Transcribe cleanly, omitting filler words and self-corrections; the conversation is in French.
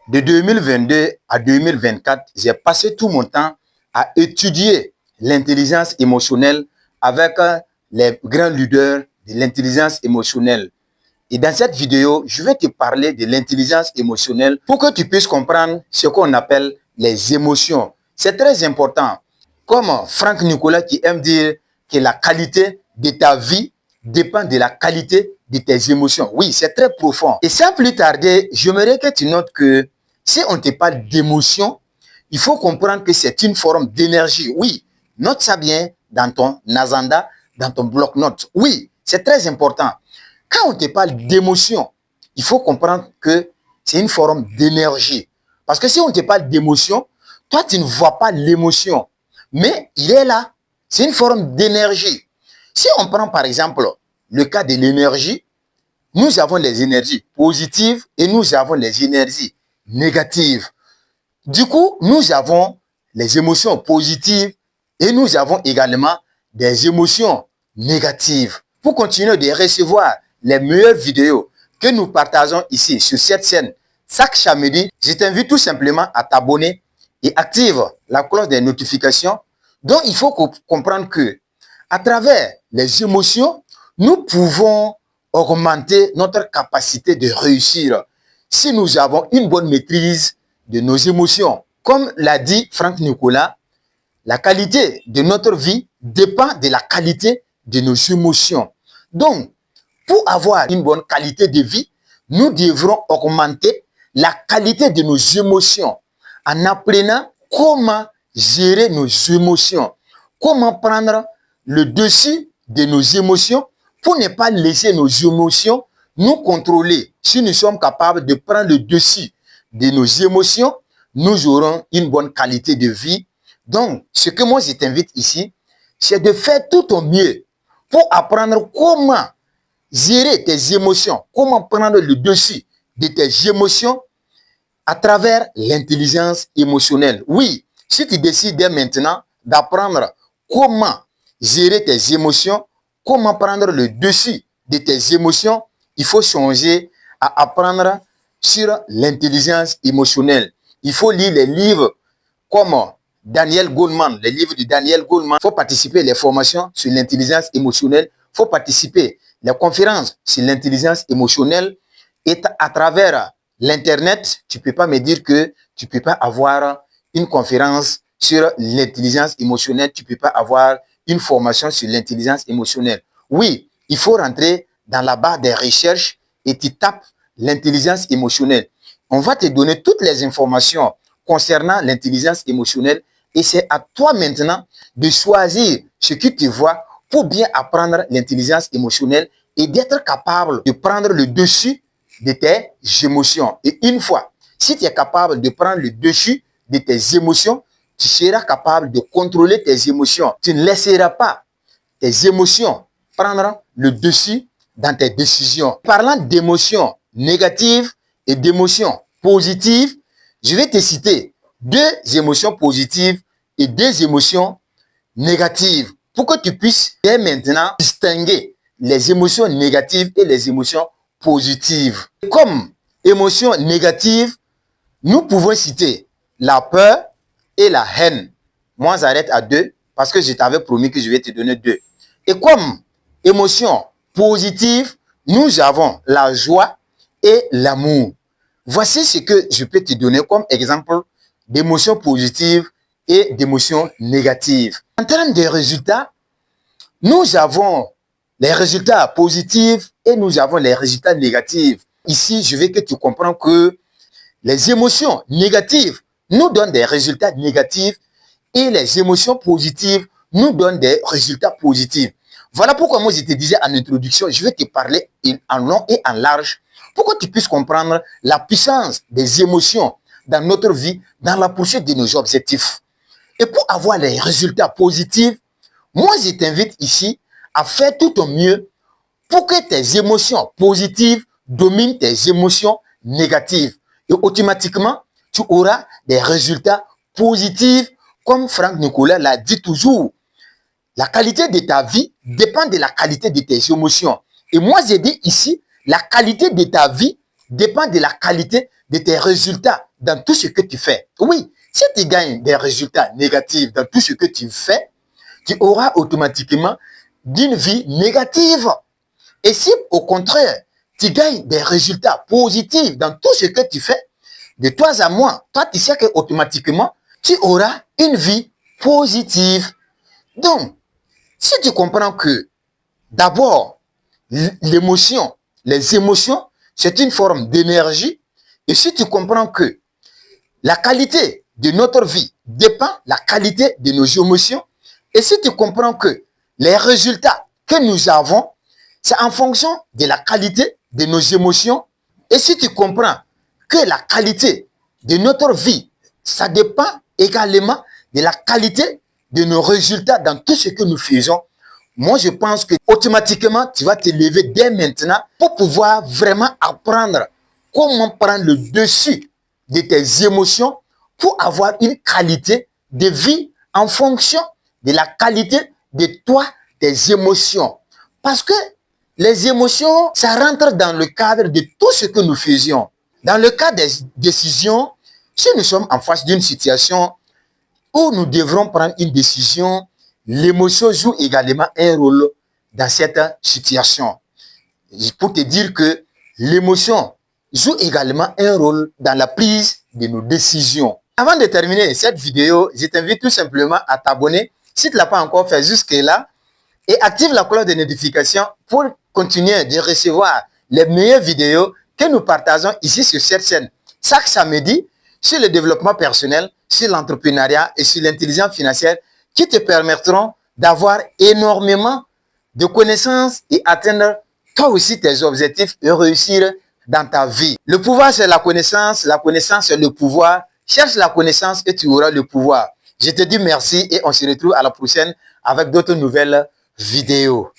De 2022 à 2024, j'ai passé tout mon temps à étudier l'intelligence émotionnelle avec les grands leaders de l'intelligence émotionnelle. Et dans cette vidéo, je vais te parler de l'intelligence émotionnelle pour que tu puisses comprendre ce qu'on appelle les émotions. C'est très important. Comme Franck Nicolas qui aime dire que la qualité de ta vie dépend de la qualité de tes émotions. Oui, c'est très profond. Et sans plus tarder, j'aimerais que tu notes que si on te parle d'émotion, il faut comprendre que c'est une forme d'énergie. Oui, note ça bien dans ton agenda, dans ton bloc-notes. Oui, c'est très important. Quand on te parle d'émotion, il faut comprendre que c'est une forme d'énergie. Parce que si on te parle d'émotion, toi, tu ne vois pas l'émotion. Mais il est là. C'est une forme d'énergie. Si on prend par exemple le cas de l'énergie, nous avons les énergies positives et nous avons les énergies négatives. Du coup, nous avons les émotions positives et nous avons également des émotions négatives. Pour continuer de recevoir les meilleures vidéos que nous partageons ici sur cette chaîne chaque samedi, je t'invite tout simplement à t'abonner et active la cloche des notifications. Donc, il faut comprendre que à travers les émotions, nous pouvons augmenter notre capacité de réussir si nous avons une bonne maîtrise de nos émotions. Comme l'a dit Franck Nicolas, la qualité de notre vie dépend de la qualité de nos émotions. Donc, pour avoir une bonne qualité de vie, nous devrons augmenter la qualité de nos émotions en apprenant comment gérer nos émotions, comment prendre le dessus de nos émotions pour ne pas laisser nos émotions nous contrôler. Si nous sommes capables de prendre le dessus de nos émotions, nous aurons une bonne qualité de vie. Donc, ce que moi je t'invite ici, c'est de faire tout au mieux pour apprendre comment gérer tes émotions, comment prendre le dessus de tes émotions à travers l'intelligence émotionnelle. Oui, si tu décides dès maintenant d'apprendre comment gérer tes émotions, comment prendre le dessus de tes émotions, il faut changer à apprendre sur l'intelligence émotionnelle. Il faut lire les livres comme Daniel Goleman, les livres de Daniel Goleman. Il faut participer à les formations sur l'intelligence émotionnelle. Il faut participer les conférences sur l'intelligence émotionnelle. Et à travers l'Internet, tu ne peux pas me dire que tu ne peux pas avoir une conférence sur l'intelligence émotionnelle, tu ne peux pas avoir une formation sur l'intelligence émotionnelle. Oui, il faut rentrer dans la barre des recherches et tu tapes l'intelligence émotionnelle. On va te donner toutes les informations concernant l'intelligence émotionnelle et c'est à toi maintenant de choisir ce qui te voit pour bien apprendre l'intelligence émotionnelle et d'être capable de prendre le dessus de tes émotions. Et une fois, si tu es capable de prendre le dessus de tes émotions, tu seras capable de contrôler tes émotions. Tu ne laisseras pas tes émotions prendre le dessus dans tes décisions. Parlant d'émotions négatives et d'émotions positives, je vais te citer deux émotions positives et deux émotions négatives pour que tu puisses dès maintenant distinguer les émotions négatives et les émotions positives. Comme émotions négatives, nous pouvons citer la peur et la haine. Moi, j'arrête à deux parce que je t'avais promis que je vais te donner deux. Et comme émotion positive, nous avons la joie et l'amour. Voici ce que je peux te donner comme exemple d'émotions positives et d'émotions négatives. En termes de résultats, nous avons les résultats positifs et nous avons les résultats négatifs. Ici, je veux que tu comprennes que les émotions négatives nous donnent des résultats négatifs et les émotions positives nous donnent des résultats positifs. Voilà pourquoi moi je te disais en introduction, je vais te parler en long et en large pour que tu puisses comprendre la puissance des émotions dans notre vie, dans la poursuite de nos objectifs. Et pour avoir les résultats positifs, moi je t'invite ici à faire tout au mieux pour que tes émotions positives dominent tes émotions négatives. Et automatiquement, tu auras des résultats positifs, comme Franck Nicolas l'a dit toujours. La qualité de ta vie dépend de la qualité de tes émotions. Et moi, j'ai dit ici, la qualité de ta vie dépend de la qualité de tes résultats dans tout ce que tu fais. Oui, si tu gagnes des résultats négatifs dans tout ce que tu fais, tu auras automatiquement d'une vie négative. Et si, au contraire, tu gagnes des résultats positifs dans tout ce que tu fais, de toi à moi, toi, tu sais qu'automatiquement, tu auras une vie positive. Donc, si tu comprends que, d'abord, l'émotion, les émotions, c'est une forme d'énergie, et si tu comprends que la qualité de notre vie dépend de la qualité de nos émotions, et si tu comprends que les résultats que nous avons, c'est en fonction de la qualité de nos émotions, et si tu comprends que la qualité de notre vie, ça dépend également de la qualité de nos résultats dans tout ce que nous faisons, moi je pense que automatiquement tu vas te lever dès maintenant pour pouvoir vraiment apprendre comment prendre le dessus de tes émotions pour avoir une qualité de vie en fonction de la qualité de toi, tes émotions. Parce que les émotions, ça rentre dans le cadre de tout ce que nous faisions. Dans le cas des décisions, si nous sommes en face d'une situation où nous devrons prendre une décision, l'émotion joue également un rôle dans cette situation. Pour te dire que l'émotion joue également un rôle dans la prise de nos décisions. Avant de terminer cette vidéo, je t'invite tout simplement à t'abonner si tu ne l'as pas encore fait jusque-là et active la cloche de notification pour continuer de recevoir les meilleures vidéos que nous partageons ici sur cette chaîne. Chaque samedi, sur le développement personnel, sur l'entrepreneuriat et sur l'intelligence financière qui te permettront d'avoir énormément de connaissances et atteindre toi aussi tes objectifs et réussir dans ta vie. Le pouvoir, c'est la connaissance c'est le pouvoir. Cherche la connaissance et tu auras le pouvoir. Je te dis merci et on se retrouve à la prochaine avec d'autres nouvelles vidéos.